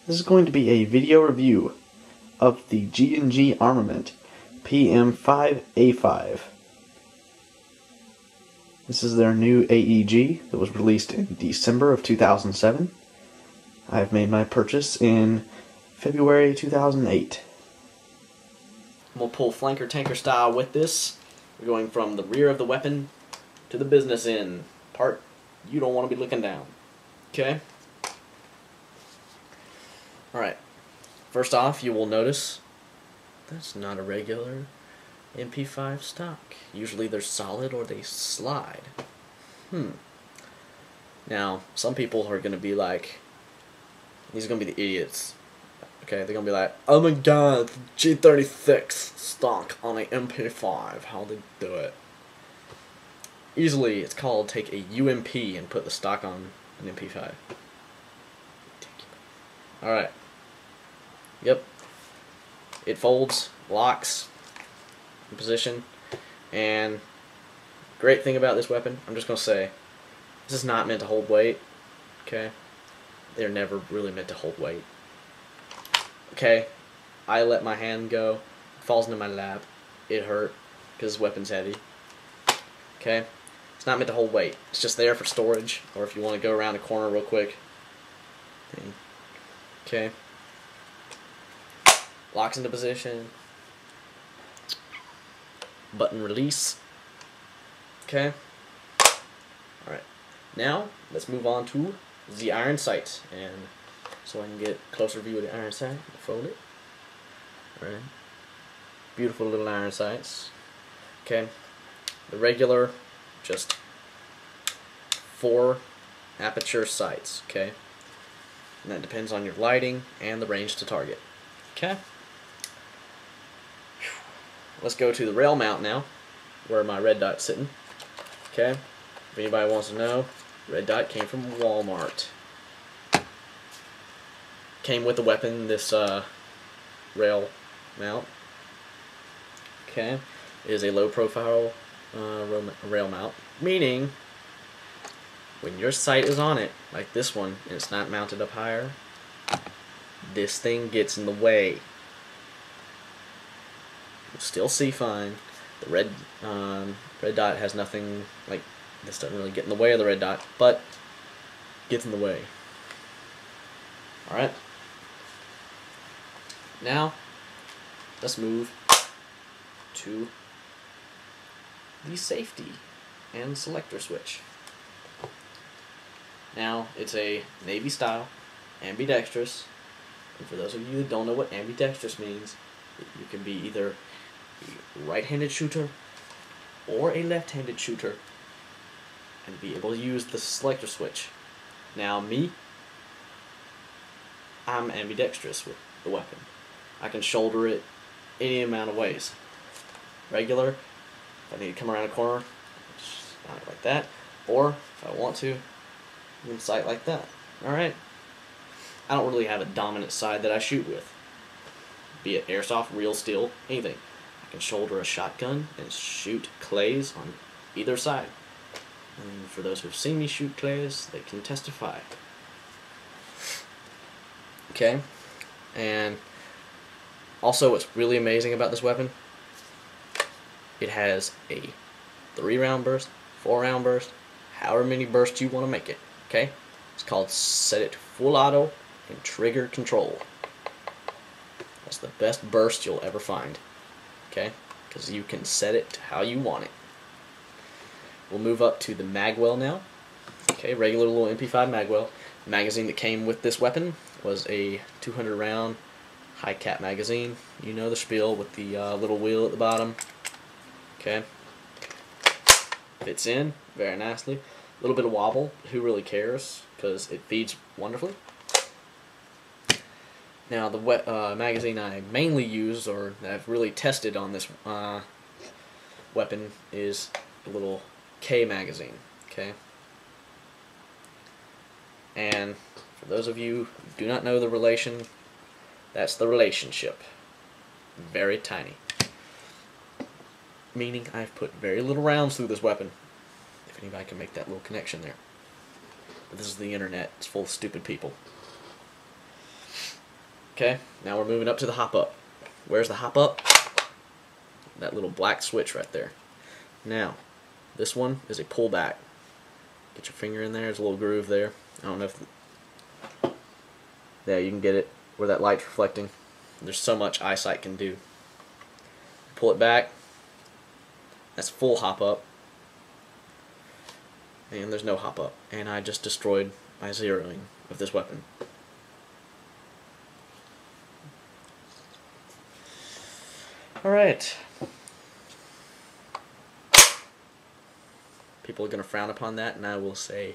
This is going to be a video review of the G&G Armament PM5 A5. This is their new AEG that was released in December of 2007. I've made my purchase in February 2008. We'll pull flanker tanker style with this. We're going from the rear of the weapon to the business end part you don't want to be looking down. Okay? Alright. First off, you will notice that's not a regular MP5 stock. Usually they're solid or they slide. Now, some people are going to be like, these are going to be the idiots. Okay, they're going to be like, oh my god, G36 stock on an MP5. How'd they do it? Easily, it's called take a UMP and put the stock on an MP5. Alright. Yep. It folds, locks in position, and great thing about this weapon, I'm just going to say, this is not meant to hold weight. Okay? They're never really meant to hold weight. Okay, I let my hand go, it falls into my lap, it hurt, because this weapon's heavy. Okay, it's not meant to hold weight, it's just there for storage, or if you want to go around a corner real quick. Okay, locks into position, button release. Okay, alright, now let's move on to the iron sight, and so I can get a closer view of the iron sight. Fold it. Alright. Beautiful little iron sights. Okay. The regular, just 4 aperture sights. Okay. And that depends on your lighting and the range to target. Okay. Let's go to the rail mount now, where my red dot's sitting. Okay. If anybody wants to know, red dot came from Walmart. Came with the weapon, this rail mount. Okay, it is a low profile rail mount, meaning when your sight is on it, like this one, and it's not mounted up higher, this thing gets in the way. You'll still see fine. The red dot has nothing, like this doesn't really get in the way of the red dot, but gets in the way. Alright. Now, let's move to the safety and selector switch. Now, it's a Navy style, ambidextrous, and for those of you that don't know what ambidextrous means, you can be either a right-handed shooter or a left-handed shooter and be able to use the selector switch. Now, I'm ambidextrous with the weapon. I can shoulder it any amount of ways. Regular, if I need to come around a corner, just like that. Or, if I want to, even sight like that. Alright? I don't really have a dominant side that I shoot with. Be it airsoft, real steel, anything. I can shoulder a shotgun and shoot clays on either side. And for those who've seen me shoot clays, they can testify. Okay? And also, what's really amazing about this weapon, it has a 3-round burst, 4-round burst, however many bursts you want to make it. Okay? It's called set it full auto and trigger control. That's the best burst you'll ever find. Okay? Because you can set it to how you want it. We'll move up to the Magwell now. Okay, regular little MP5 Magwell. The magazine that came with this weapon was a 200-round high cap magazine. You know the spiel with the little wheel at the bottom. Okay. Fits in very nicely. A little bit of wobble. Who really cares? Because it feeds wonderfully. Now the magazine I mainly use, or that I've really tested on this weapon, is the little K magazine. Okay. And for those of you who do not know the relation, that's the relationship. Very tiny. Meaning I've put very little rounds through this weapon. If anybody can make that little connection there. But this is the internet. It's full of stupid people. Okay, now we're moving up to the hop up. Where's the hop up? That little black switch right there. Now, this one is a pullback. Get your finger in there, there's a little groove there. I don't know if... There, you can get it where that light's reflecting. There's so much eyesight can do. Pull it back. That's full hop up. And there's no hop up. And I just destroyed my zeroing of this weapon. Alright. People are going to frown upon that, and I will say,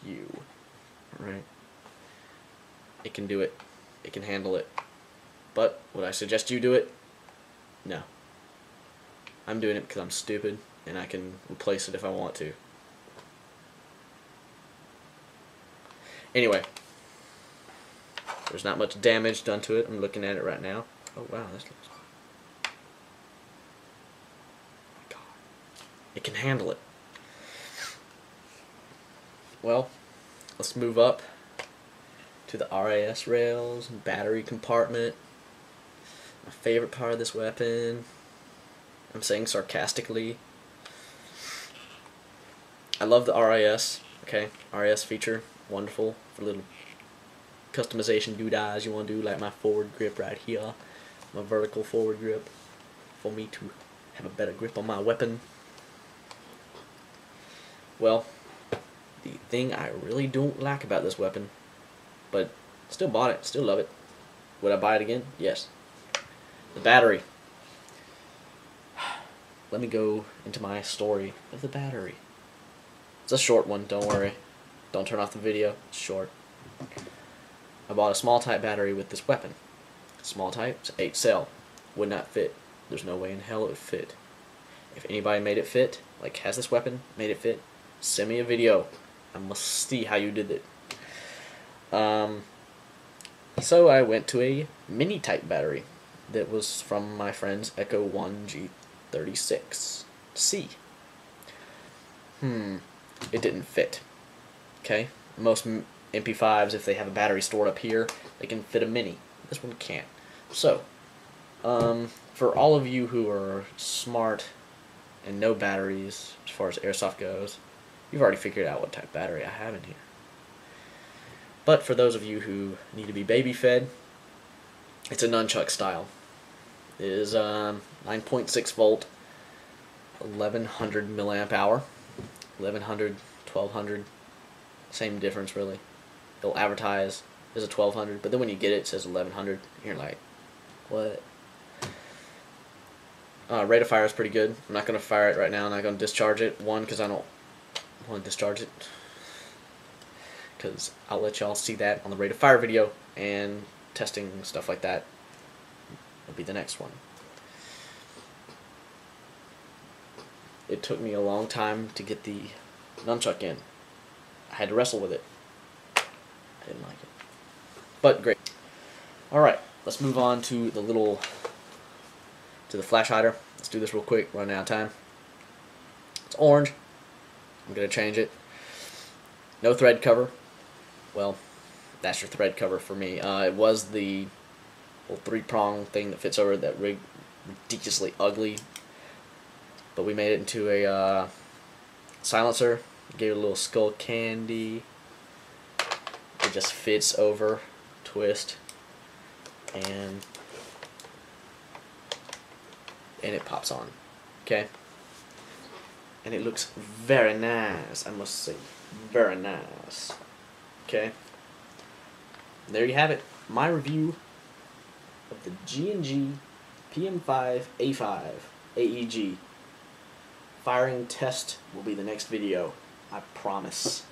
you. Alright. It can do it. It can handle it. But, would I suggest you do it? No. I'm doing it because I'm stupid, and I can replace it if I want to. Anyway. There's not much damage done to it. I'm looking at it right now. Oh wow, this looks... It can handle it. Well, let's move up to the RAS rails, battery compartment. My favorite part of this weapon. I'm saying sarcastically. I love the RAS. Okay, RAS feature, wonderful for little customization doodads you want to do, like my forward grip right here, my vertical forward grip, for me to have a better grip on my weapon. Well, the thing I really don't like about this weapon, but still bought it, still love it. Would I buy it again? Yes. The battery. Let me go into my story of the battery. It's a short one, don't worry. Don't turn off the video, it's short. I bought a small type battery with this weapon. Small type, it's 8 cell. Would not fit. There's no way in hell it would fit. If anybody made it fit, like has this weapon, made it fit, send me a video. I must see how you did it. So I went to a mini type battery that was from my friend's Echo 1 G36C. It didn't fit. Okay? Most MP5s, if they have a battery stored up here, they can fit a mini. This one can't. So, for all of you who are smart and know batteries as far as airsoft goes, you've already figured out what type of battery I have in here. But for those of you who need to be baby fed, it's a nunchuck style. It is 9.6 volt, 1100 milliamp hour, 1100, 1200, same difference really. It'll advertise as a 1200, but then when you get it, it says 1100. You're like, what? Rate of fire is pretty good. I'm not going to fire it right now. I'm not going to discharge it. One, because I don't want to discharge it, because I'll let y'all see that on the rate of fire video, and testing stuff like that will be the next one. It took me a long time to get the nunchuck in. I had to wrestle with it. I didn't like it, but great. Alright, let's move on to the flash hider. Let's do this real quick, running out of time. It's orange. I'm going to change it. No thread cover. Well, that's your thread cover for me. It was the little 3-prong thing that fits over that ridiculously ugly, but we made it into a silencer. Gave it a little skull candy. It just fits over, twist, and it pops on. Okay? And it looks very nice, I must say. Very nice. Okay? There you have it. My review of the G&G PM5 A5 AEG. Firing test will be the next video. I promise.